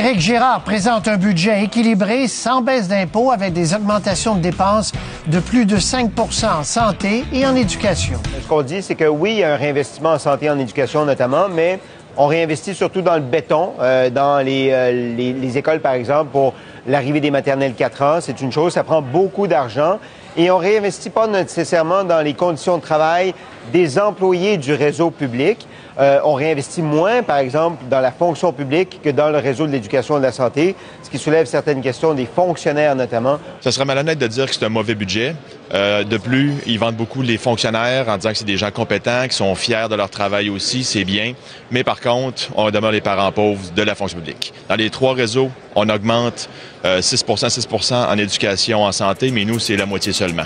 Éric Girard présente un budget équilibré, sans baisse d'impôts, avec des augmentations de dépenses de plus de 5 % en santé et en éducation. Ce qu'on dit, c'est que oui, il y a un réinvestissement en santé et en éducation notamment, mais on réinvestit surtout dans le béton, dans les écoles, par exemple, pour l'arrivée des maternelles 4 ans. C'est une chose, ça prend beaucoup d'argent. Et on réinvestit pas nécessairement dans les conditions de travail des employés du réseau public. On réinvestit moins, par exemple, dans la fonction publique que dans le réseau de l'éducation et de la santé, ce qui soulève certaines questions des fonctionnaires notamment. Ce serait malhonnête de dire que c'est un mauvais budget. De plus, ils vendent beaucoup les fonctionnaires en disant que c'est des gens compétents, qui sont fiers de leur travail aussi, c'est bien. Mais par contre, on demeure les parents pauvres de la fonction publique. Dans les 3 réseaux, on augmente 6 % en éducation, en santé, mais nous, c'est la moitié seulement.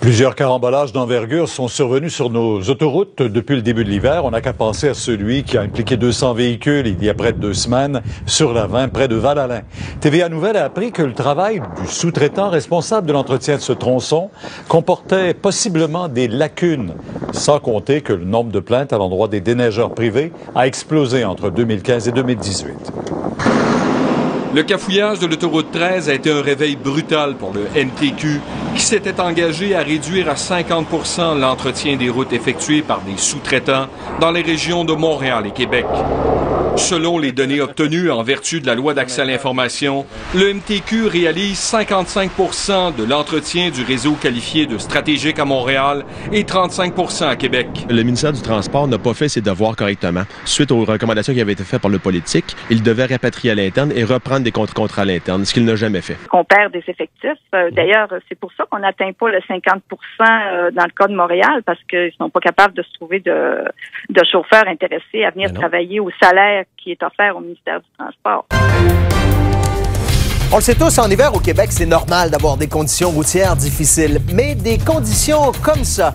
Plusieurs carambolages d'envergure sont survenus sur nos autoroutes depuis le début de l'hiver. On n'a qu'à penser à celui qui a impliqué 200 véhicules il y a près de 2 semaines sur la 20 près de Val-Alain. TVA Nouvelle a appris que le travail du sous-traitant responsable de l'entretien de ce tronçon comportait possiblement des lacunes, sans compter que le nombre de plaintes à l'endroit des déneigeurs privés a explosé entre 2015 et 2018. Le cafouillage de l'autoroute 13 a été un réveil brutal pour le MTQ, qui s'était engagé à réduire à 50 % l'entretien des routes effectuées par des sous-traitants dans les régions de Montréal et Québec. Selon les données obtenues en vertu de la loi d'accès à l'information, le MTQ réalise 55 % de l'entretien du réseau qualifié de stratégique à Montréal et 35 % à Québec. Le ministère du Transport n'a pas fait ses devoirs correctement. Suite aux recommandations qui avaient été faites par le politique, il devait rapatrier à l'interne et reprendre des contrats à l'interne, ce qu'il n'a jamais fait. On perd des effectifs. D'ailleurs, c'est pour ça qu'on n'atteint pas le 50 % dans le cas de Montréal, parce qu'ils sont pas capables de se trouver de chauffeurs intéressés à venir travailler au salaire qui est offert au ministère du Transport. On le sait tous, en hiver au Québec, c'est normal d'avoir des conditions routières difficiles. Mais des conditions comme ça,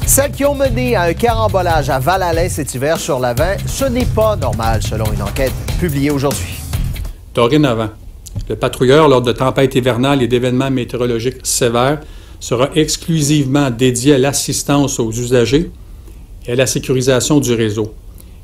celles qui ont mené à un carambolage à Val-Alain cet hiver sur la 20, ce n'est pas normal, selon une enquête publiée aujourd'hui. Dorénavant, le patrouilleur, lors de tempêtes hivernales et d'événements météorologiques sévères, sera exclusivement dédié à l'assistance aux usagers et à la sécurisation du réseau.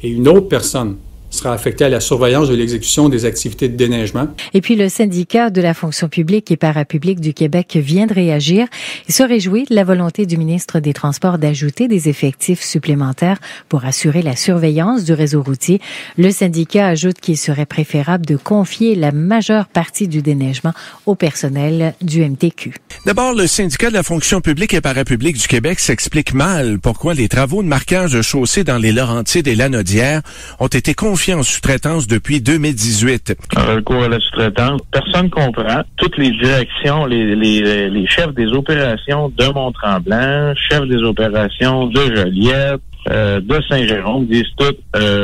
Et une autre personne sera affectée à la surveillance de l'exécution des activités de déneigement. Et puis, le syndicat de la fonction publique et parapublique du Québec vient de réagir. Il se réjouit de la volonté du ministre des Transports d'ajouter des effectifs supplémentaires pour assurer la surveillance du réseau routier. Le syndicat ajoute qu'il serait préférable de confier la majeure partie du déneigement au personnel du MTQ. D'abord, le syndicat de la fonction publique et parapublique du Québec s'explique mal pourquoi les travaux de marquage de chaussée dans les Laurentides et Lanaudière ont été confiés en sous-traitance depuis 2018. Le recours à la sous-traitance, personne comprend. Toutes les directions, les chefs des opérations de Mont-Tremblant, chefs des opérations de Joliette, de Saint-Jérôme disent toutes,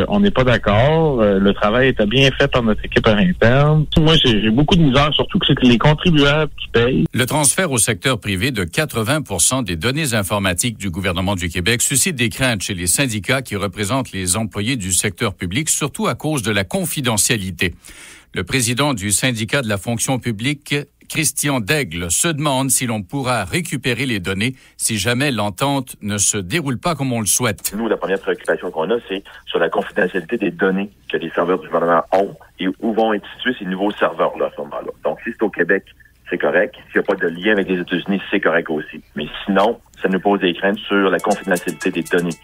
on n'est pas d'accord, le travail était bien fait par notre équipe à l'interne. Moi, j'ai beaucoup de misère, surtout que c'est les contribuables qui payent. Le transfert au secteur privé de 80 % des données informatiques du gouvernement du Québec suscite des craintes chez les syndicats qui représentent les employés du secteur public, surtout à cause de la confidentialité. Le président du syndicat de la fonction publique, Christian Daigle, se demande si l'on pourra récupérer les données si jamais l'entente ne se déroule pas comme on le souhaite. Nous, la première préoccupation qu'on a, c'est sur la confidentialité des données que les serveurs du gouvernement ont et où vont être situés ces nouveaux serveurs-là à ce moment-là. Donc, si c'est au Québec, c'est correct. S'il n'y a pas de lien avec les États-Unis, c'est correct aussi. Mais sinon, ça nous pose des craintes sur la confidentialité des données.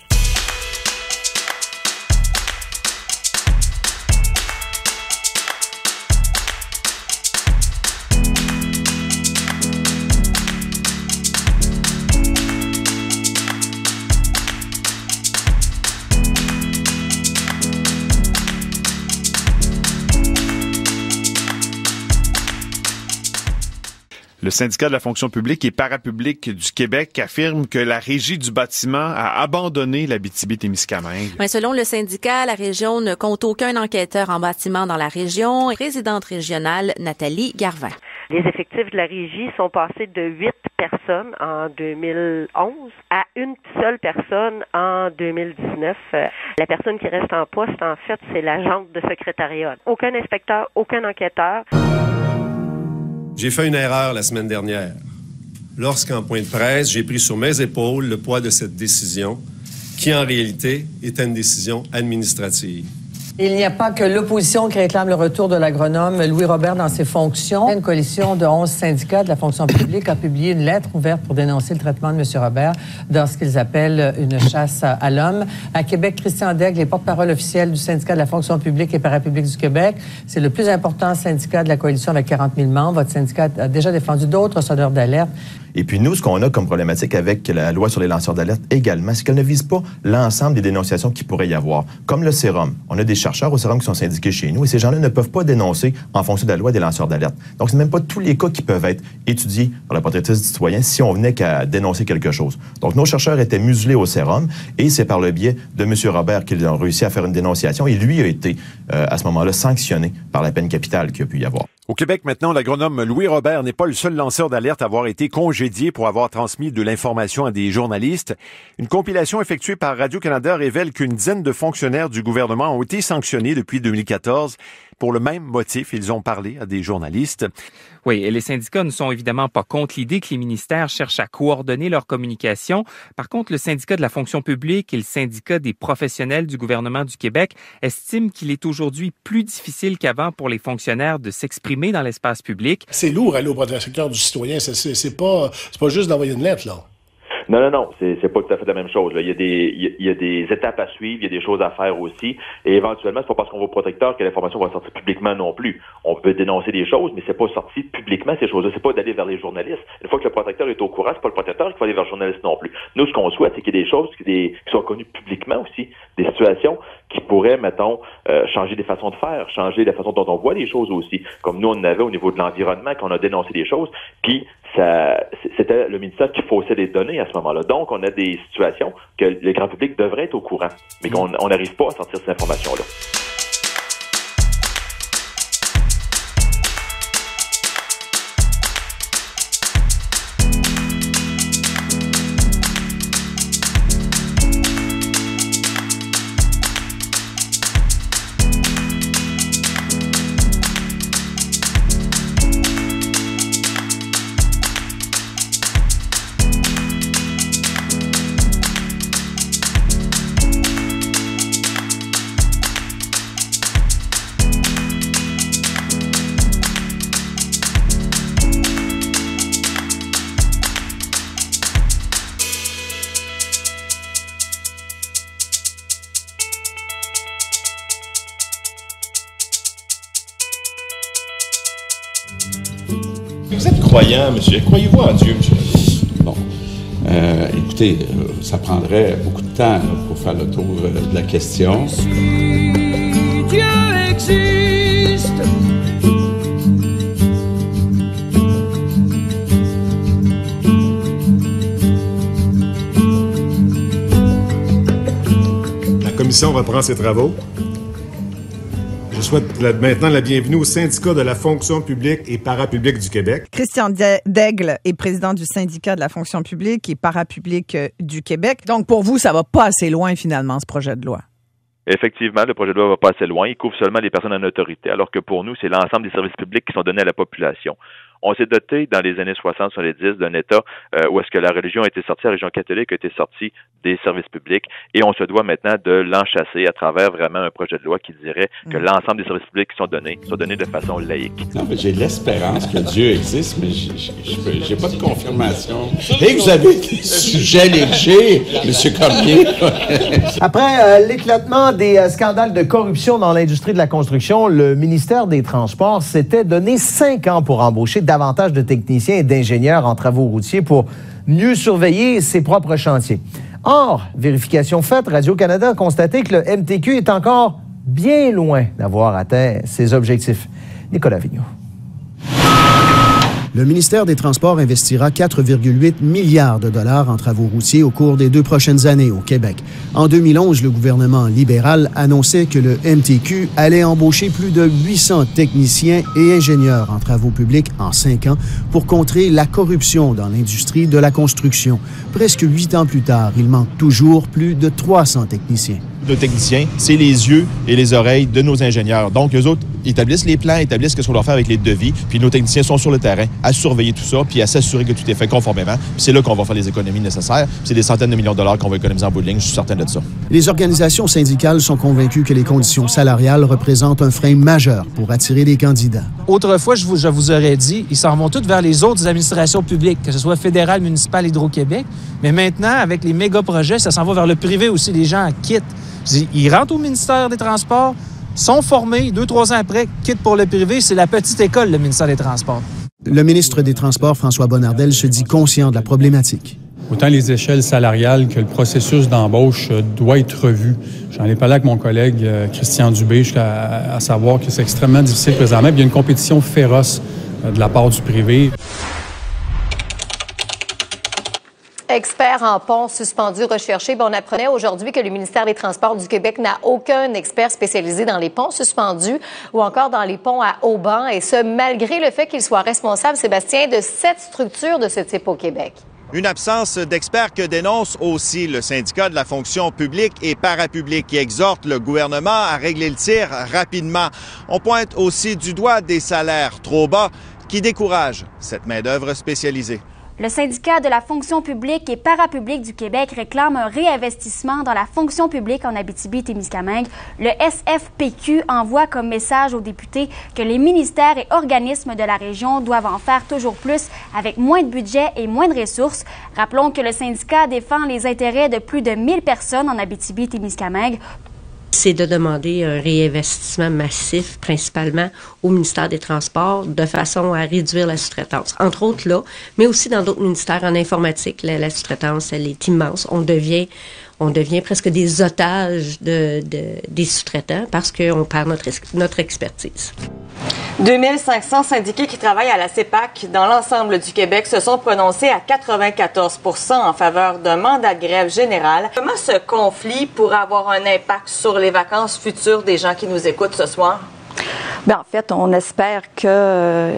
Le syndicat de la fonction publique et parapublique du Québec affirme que la Régie du bâtiment a abandonné l'Abitibi-Témiscamingue. Ben, selon le syndicat, la région ne compte aucun enquêteur en bâtiment dans la région. Présidente régionale Nathalie Garvin. Les effectifs de la Régie sont passés de 8 personnes en 2011 à une seule personne en 2019. La personne qui reste en poste, en fait, c'est l'agente de secrétariat. Aucun inspecteur, aucun enquêteur. J'ai fait une erreur la semaine dernière. Lorsqu'en point de presse, j'ai pris sur mes épaules le poids de cette décision, qui en réalité était une décision administrative. Il n'y a pas que l'opposition qui réclame le retour de l'agronome Louis Robert dans ses fonctions. Une coalition de 11 syndicats de la fonction publique a publié une lettre ouverte pour dénoncer le traitement de M. Robert dans ce qu'ils appellent une chasse à l'homme. À Québec, Christian Daigle est porte-parole officiel du syndicat de la fonction publique et parapublique du Québec. C'est le plus important syndicat de la coalition avec 40 000 membres. Votre syndicat a déjà défendu d'autres sonneurs d'alerte. Et puis nous, ce qu'on a comme problématique avec la loi sur les lanceurs d'alerte également, c'est qu'elle ne vise pas l'ensemble des dénonciations qu'il pourrait y avoir. Comme le sérum. On a des chercheurs au sérum qui sont syndiqués chez nous et ces gens-là ne peuvent pas dénoncer en fonction de la loi des lanceurs d'alerte. Donc, c'est même pas tous les cas qui peuvent être étudiés par la protectrice du citoyen si on venait qu'à dénoncer quelque chose. Donc, nos chercheurs étaient muselés au sérum et c'est par le biais de M. Robert qu'ils ont réussi à faire une dénonciation et lui a été, à ce moment-là, sanctionné par la peine capitale qu'il a pu y avoir. Au Québec, maintenant, l'agronome Louis Robert n'est pas le seul lanceur d'alerte à avoir été congédié pour avoir transmis de l'information à des journalistes. Une compilation effectuée par Radio-Canada révèle qu'une dizaine de fonctionnaires du gouvernement ont été sanctionnés depuis 2014. Pour le même motif, ils ont parlé à des journalistes. Oui, et les syndicats ne sont évidemment pas contre l'idée que les ministères cherchent à coordonner leur communication. Par contre, le syndicat de la fonction publique et le syndicat des professionnels du gouvernement du Québec estiment qu'il est aujourd'hui plus difficile qu'avant pour les fonctionnaires de s'exprimer dans l'espace public. C'est lourd aller au protecteur du citoyen. C'est pas juste d'envoyer une lettre, là. Non, c'est pas tout à fait la même chose. Là. Il y a des étapes à suivre, il y a des choses à faire aussi. Et éventuellement, c'est pas parce qu'on va au protecteur que l'information va sortir publiquement non plus. On peut dénoncer des choses, mais c'est pas sorti publiquement ces choses-là. C'est pas d'aller vers les journalistes. Une fois que le protecteur est au courant, c'est pas le protecteur qui va aller vers les journalistes non plus. Nous, ce qu'on souhaite, c'est qu'il y ait des choses qui soient connues publiquement aussi, des situations qui pourraient, mettons, changer des façons de faire, changer la façon dont on voit les choses aussi. Comme nous, on en avait au niveau de l'environnement, qu'on a dénoncé des choses, puis c'était le ministère qui faussait les données à ce moment-là. Donc, on a des situations que le grand public devrait être au courant, mais qu'on n'arrive pas à sortir ces informations-là. Vous êtes croyant, monsieur. Croyez-vous en Dieu, monsieur? Bon. Écoutez, ça prendrait beaucoup de temps pour faire le tour de la question. Si Dieu existe, la commission reprend ses travaux. Je souhaite maintenant la bienvenue au syndicat de la fonction publique et parapublique du Québec. Christian Daigle est président du syndicat de la fonction publique et parapublique du Québec. Donc, pour vous, ça va pas assez loin, finalement, ce projet de loi. Effectivement, le projet de loi va pas assez loin. Il couvre seulement les personnes en autorité, alors que pour nous, c'est l'ensemble des services publics qui sont donnés à la population. On s'est doté dans les années 60, 70 d'un État où est-ce que la religion a été sortie, la religion catholique a été sortie des services publics et on se doit maintenant de l'enchasser à travers vraiment un projet de loi qui dirait que l'ensemble des services publics qui sont donnés de façon laïque. Non, mais j'ai l'espérance que Dieu existe, mais j'ai pas de confirmation. Et vous avez des sujets légers, M. Cormier. Après l'éclatement des scandales de corruption dans l'industrie de la construction, le ministère des Transports s'était donné 5 ans pour embaucher davantage de techniciens et d'ingénieurs en travaux routiers pour mieux surveiller ses propres chantiers. Or, vérification faite, Radio-Canada a constaté que le MTQ est encore bien loin d'avoir atteint ses objectifs. Nicolas Vigneault. Le ministère des Transports investira 4,8 milliards de dollars en travaux routiers au cours des 2 prochaines années au Québec. En 2011, le gouvernement libéral annonçait que le MTQ allait embaucher plus de 800 techniciens et ingénieurs en travaux publics en 5 ans pour contrer la corruption dans l'industrie de la construction. Presque 8 ans plus tard, il manque toujours plus de 300 techniciens. Nos techniciens, c'est les yeux et les oreilles de nos ingénieurs. Donc, eux autres établissent les plans, établissent ce qu'on doit faire avec les devis, puis nos techniciens sont sur le terrain à surveiller tout ça, puis à s'assurer que tout est fait conformément. Puis c'est là qu'on va faire les économies nécessaires. Puis c'est des centaines de millions de dollars qu'on va économiser en bout de ligne, je suis certain de ça. Les organisations syndicales sont convaincues que les conditions salariales représentent un frein majeur pour attirer des candidats. Autrefois, je vous aurais dit, ils s'en vont tous vers les autres administrations publiques, que ce soit fédérale, municipale, Hydro-Québec. Mais maintenant, avec les méga-projets, ça s'en va vers le privé aussi. Les gens quittent. Ils rentrent au ministère des Transports, sont formés, 2-3 ans après, quittent pour le privé. C'est la petite école, le ministère des Transports. Le ministre des Transports, François Bonnardel, se dit conscient de la problématique. Autant les échelles salariales que le processus d'embauche doit être revu. J'en ai parlé avec mon collègue Christian Dubé jusqu'à savoir que c'est extrêmement difficile présentement. Il y a une compétition féroce de la part du privé. Experts en ponts suspendus recherchés. On apprenait aujourd'hui que le ministère des Transports du Québec n'a aucun expert spécialisé dans les ponts suspendus ou encore dans les ponts à haut banc, et ce, malgré le fait qu'il soit responsable, Sébastien, de 7 structures de ce type au Québec. Une absence d'experts que dénonce aussi le syndicat de la fonction publique et parapublique qui exhorte le gouvernement à régler le tir rapidement. On pointe aussi du doigt des salaires trop bas qui découragent cette main-d'œuvre spécialisée. Le syndicat de la fonction publique et parapublique du Québec réclame un réinvestissement dans la fonction publique en Abitibi-Témiscamingue. Le SFPQ envoie comme message aux députés que les ministères et organismes de la région doivent en faire toujours plus avec moins de budget et moins de ressources. Rappelons que le syndicat défend les intérêts de plus de 1000 personnes en Abitibi-Témiscamingue. C'est de demander un réinvestissement massif, principalement au ministère des Transports, de façon à réduire la sous-traitance. Entre autres là, mais aussi dans d'autres ministères en informatique. La sous-traitance, elle est immense. On devient presque des otages des sous-traitants parce qu'on perd notre expertise. 2500 syndiqués qui travaillent à la CEPAC dans l'ensemble du Québec se sont prononcés à 94 % en faveur d'un mandat de grève général. Comment ce conflit pourrait avoir un impact sur les vacances futures des gens qui nous écoutent ce soir? Bien, en fait, on espère que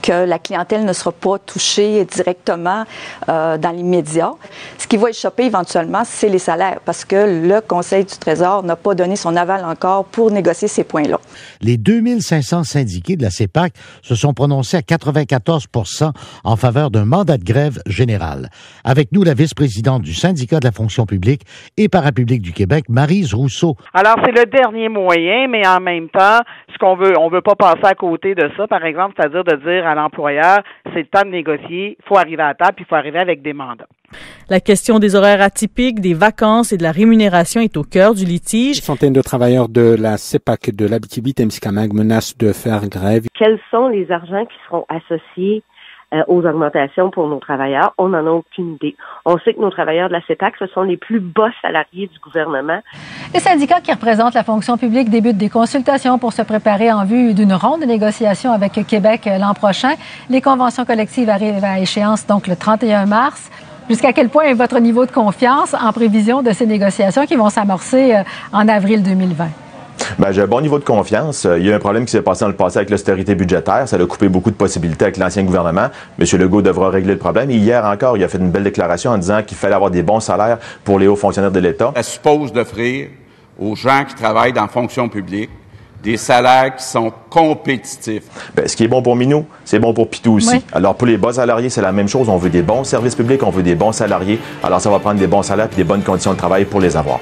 la clientèle ne sera pas touchée directement dans l'immédiat. Ce qui va échapper éventuellement, c'est les salaires, parce que le Conseil du Trésor n'a pas donné son aval encore pour négocier ces points-là. Les 2500 syndiqués de la CEPAC se sont prononcés à 94 % en faveur d'un mandat de grève général. Avec nous, la vice-présidente du syndicat de la fonction publique et parapublique du Québec, Maryse Rousseau. Alors, c'est le dernier moyen, mais en même temps, on veut pas passer à côté de ça, par exemple, c'est-à-dire de dire à l'employeur, c'est le temps de négocier, il faut arriver à table, puis il faut arriver avec des mandats. La question des horaires atypiques, des vacances et de la rémunération est au cœur du litige. Une centaine de travailleurs de la CEPAC de l'Abitibi-Témiscamingue menacent de faire grève. Quels sont les argents qui seront associés aux augmentations pour nos travailleurs? On n'en a aucune idée. On sait que nos travailleurs de la CEPAC, ce sont les plus bas salariés du gouvernement. Les syndicats qui représentent la fonction publique débutent des consultations pour se préparer en vue d'une ronde de négociations avec Québec l'an prochain. Les conventions collectives arrivent à échéance donc le 31 mars. Jusqu'à quel point est votre niveau de confiance en prévision de ces négociations qui vont s'amorcer en avril 2020? Ben, j'ai un bon niveau de confiance. Il y a eu un problème qui s'est passé dans le passé avec l'austérité budgétaire. Ça a coupé beaucoup de possibilités avec l'ancien gouvernement. M. Legault devra régler le problème. Et hier encore, il a fait une belle déclaration en disant qu'il fallait avoir des bons salaires pour les hauts fonctionnaires de l'État. Ça suppose d'offrir aux gens qui travaillent dans la fonction publique des salaires qui sont compétitifs. Ben, ce qui est bon pour Minou, c'est bon pour Pitou aussi. Oui. Alors, pour les bas salariés, c'est la même chose. On veut des bons services publics, on veut des bons salariés. Alors, ça va prendre des bons salaires et des bonnes conditions de travail pour les avoir.